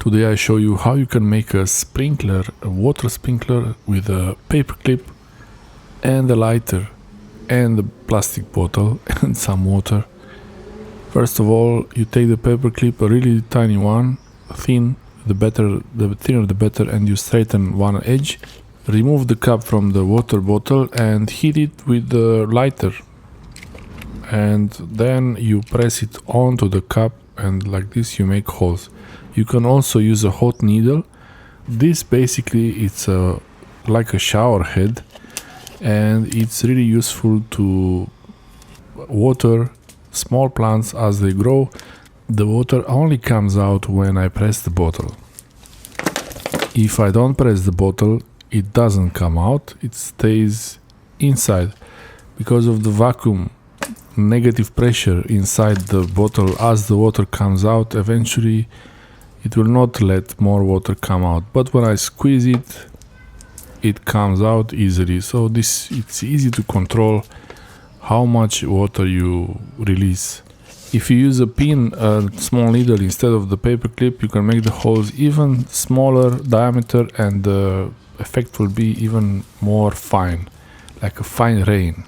Today I show you how you can make a sprinkler, a water sprinkler with a paper clip and a lighter and a plastic bottle and some water. First of all, you take the paper clip, a really tiny one, thin, the thinner the better, and you straighten one edge. Remove the cap from the water bottle and heat it with the lighter. And then you press it onto the cap, and like this you make holes. You can also use a hot needle. This basically it's like a shower head, and it's really useful to water small plants as they grow. The water only comes out when I press the bottle. If I don't press the bottle, it doesn't come out, it stays inside because of the vacuum. Negative pressure inside the bottle as the water comes out. Eventually it will not let more water come out, but when I squeeze it, it comes out easily. So it's easy to control how much water you release. If you use a pin, a small needle instead of the paper clip, you can make the holes even smaller diameter, and the effect will be even more fine, like a fine rain.